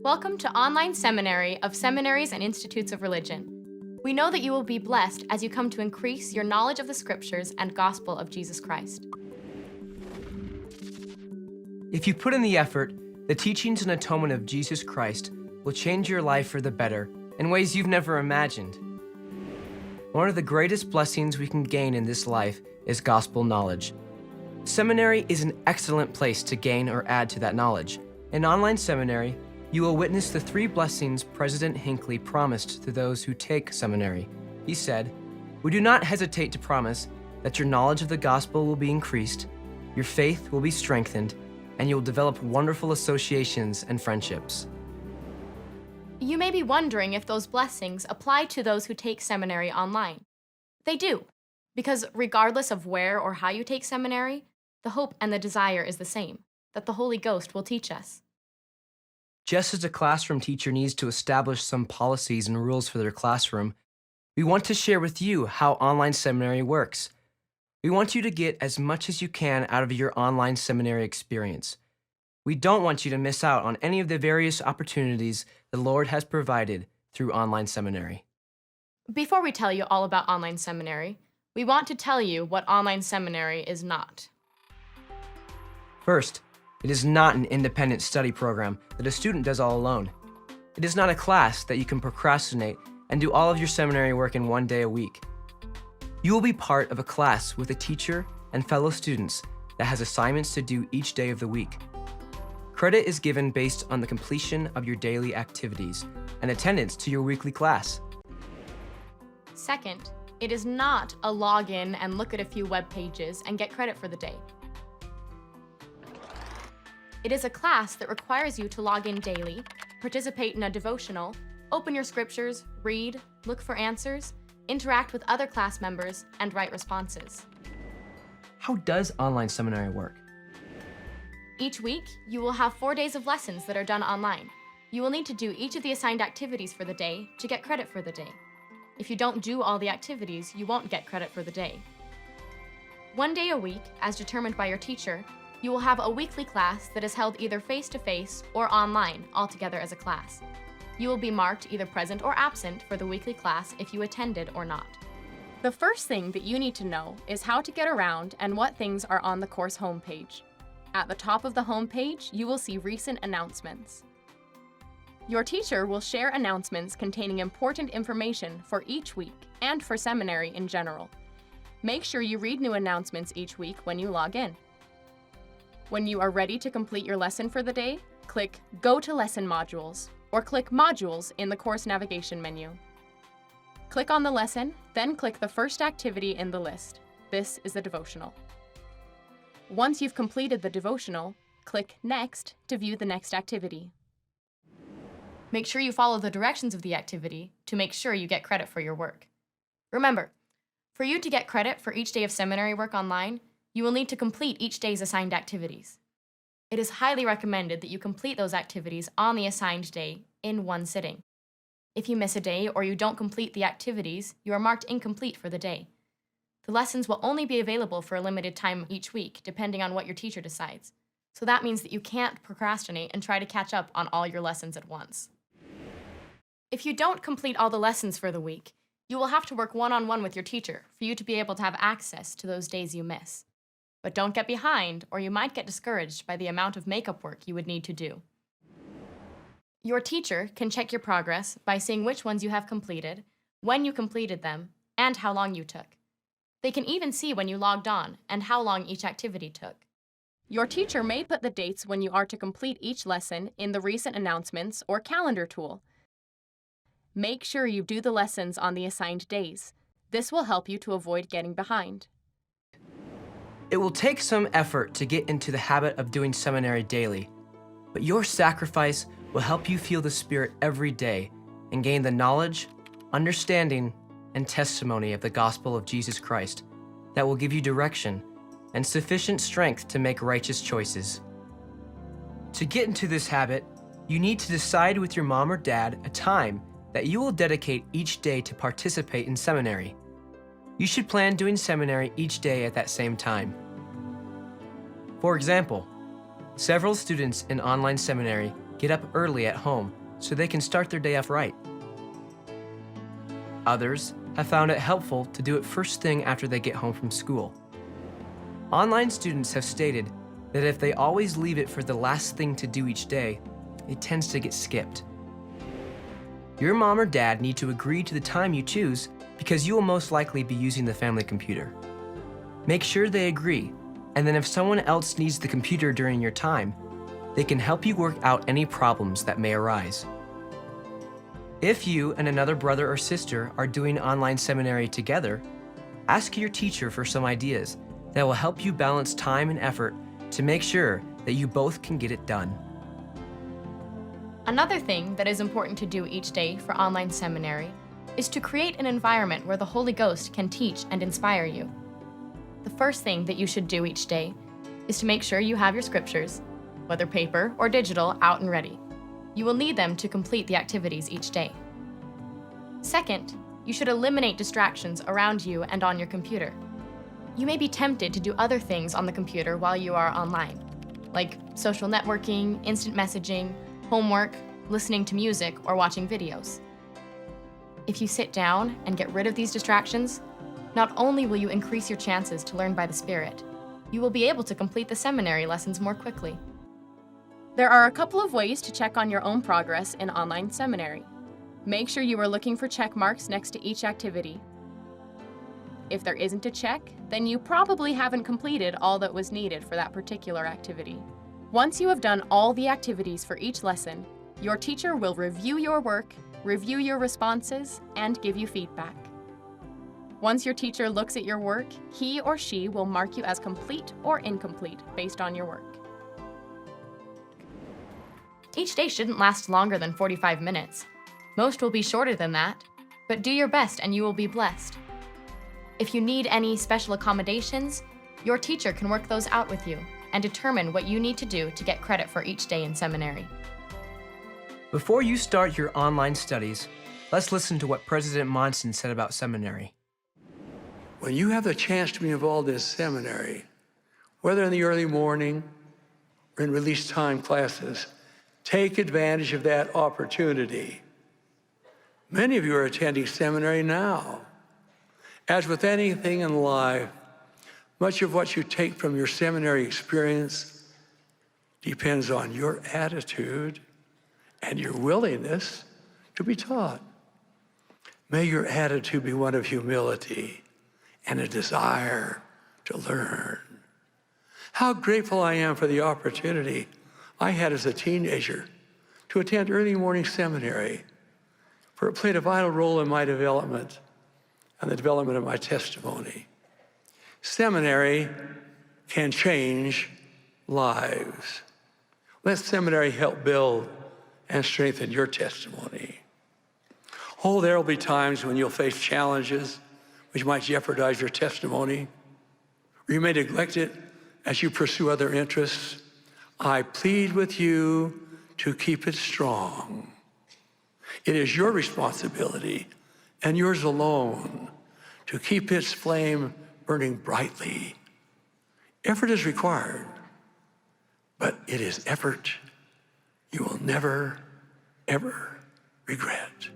Welcome to Online Seminary of Seminaries and Institutes of Religion. We know that you will be blessed as you come to increase your knowledge of the Scriptures and gospel of Jesus Christ. If you put in the effort, the teachings and atonement of Jesus Christ will change your life for the better in ways you've never imagined. One of the greatest blessings we can gain in this life is gospel knowledge. Seminary is an excellent place to gain or add to that knowledge. In Online Seminary, you will witness the 3 blessings President Hinckley promised to those who take seminary. He said, "We do not hesitate to promise that your knowledge of the gospel will be increased, your faith will be strengthened, and you will develop wonderful associations and friendships." You may be wondering if those blessings apply to those who take seminary online. They do, because regardless of where or how you take seminary, the hope and the desire is the same, that the Holy Ghost will teach us. Just as a classroom teacher needs to establish some policies and rules for their classroom, we want to share with you how online seminary works. We want you to get as much as you can out of your online seminary experience. We don't want you to miss out on any of the various opportunities the Lord has provided through online seminary. Before we tell you all about online seminary, we want to tell you what online seminary is not. First, it is not an independent study program that a student does all alone. It is not a class that you can procrastinate and do all of your seminary work in one day a week. You will be part of a class with a teacher and fellow students that has assignments to do each day of the week. Credit is given based on the completion of your daily activities and attendance to your weekly class. Second, it is not a login and look at a few web pages and get credit for the day. It is a class that requires you to log in daily, participate in a devotional, open your scriptures, read, look for answers, interact with other class members, and write responses. How does online seminary work? Each week, you will have 4 days of lessons that are done online. You will need to do each of the assigned activities for the day to get credit for the day. If you don't do all the activities, you won't get credit for the day. 1 day a week, as determined by your teacher, you will have a weekly class that is held either face-to-face or online, all together as a class. You will be marked either present or absent for the weekly class if you attended or not. The first thing that you need to know is how to get around and what things are on the course homepage. At the top of the homepage, you will see recent announcements. Your teacher will share announcements containing important information for each week and for seminary in general. Make sure you read new announcements each week when you log in. When you are ready to complete your lesson for the day, click Go to Lesson Modules or click Modules in the course navigation menu. Click on the lesson, then click the first activity in the list. This is the devotional. Once you've completed the devotional, click Next to view the next activity. Make sure you follow the directions of the activity to make sure you get credit for your work. Remember, for you to get credit for each day of seminary work online, you will need to complete each day's assigned activities. It is highly recommended that you complete those activities on the assigned day in one sitting. If you miss a day or you don't complete the activities, you are marked incomplete for the day. The lessons will only be available for a limited time each week, depending on what your teacher decides. So that means that you can't procrastinate and try to catch up on all your lessons at once. If you don't complete all the lessons for the week, you will have to work one-on-one with your teacher for you to be able to have access to those days you miss. But don't get behind, or you might get discouraged by the amount of makeup work you would need to do. Your teacher can check your progress by seeing which ones you have completed, when you completed them, and how long you took. They can even see when you logged on and how long each activity took. Your teacher may put the dates when you are to complete each lesson in the Recent Announcements or Calendar tool. Make sure you do the lessons on the assigned days. This will help you to avoid getting behind. It will take some effort to get into the habit of doing seminary daily, but your sacrifice will help you feel the Spirit every day and gain the knowledge, understanding, and testimony of the gospel of Jesus Christ that will give you direction and sufficient strength to make righteous choices. To get into this habit, you need to decide with your mom or dad a time that you will dedicate each day to participate in seminary. You should plan doing seminary each day at that same time. For example, several students in online seminary get up early at home so they can start their day off right. Others have found it helpful to do it first thing after they get home from school. Online students have stated that if they always leave it for the last thing to do each day, it tends to get skipped. Your mom or dad need to agree to the time you choose because you will most likely be using the family computer. Make sure they agree, and then if someone else needs the computer during your time, they can help you work out any problems that may arise. If you and another brother or sister are doing online seminary together, ask your teacher for some ideas that will help you balance time and effort to make sure that you both can get it done. Another thing that is important to do each day for online seminary is to create an environment where the Holy Ghost can teach and inspire you. The first thing that you should do each day is to make sure you have your scriptures, whether paper or digital, out and ready. You will need them to complete the activities each day. Second, you should eliminate distractions around you and on your computer. You may be tempted to do other things on the computer while you are online, like social networking, instant messaging, homework, listening to music, or watching videos. If you sit down and get rid of these distractions, not only will you increase your chances to learn by the Spirit, you will be able to complete the seminary lessons more quickly. There are a couple of ways to check on your own progress in online seminary. Make sure you are looking for check marks next to each activity. If there isn't a check, then you probably haven't completed all that was needed for that particular activity. Once you have done all the activities for each lesson, your teacher will review your work, review your responses, and give you feedback. Once your teacher looks at your work, he or she will mark you as complete or incomplete based on your work. Each day shouldn't last longer than 45 minutes. Most will be shorter than that, but do your best and you will be blessed. If you need any special accommodations, your teacher can work those out with you and determine what you need to do to get credit for each day in seminary. Before you start your online studies, let's listen to what President Monson said about seminary. When you have the chance to be involved in seminary, whether in the early morning or in release time classes, take advantage of that opportunity. Many of you are attending seminary now. As with anything in life, much of what you take from your seminary experience depends on your attitude and your willingness to be taught. May your attitude be one of humility and a desire to learn. How grateful I am for the opportunity I had as a teenager to attend early morning seminary, for it played a vital role in my development and the development of my testimony. Seminary can change lives. Let seminary help build and strengthen your testimony. Oh, there will be times when you'll face challenges which might jeopardize your testimony, or you may neglect it as you pursue other interests. I plead with you to keep it strong. It is your responsibility and yours alone to keep its flame burning brightly. Effort is required, but it is effort you will never, ever regret.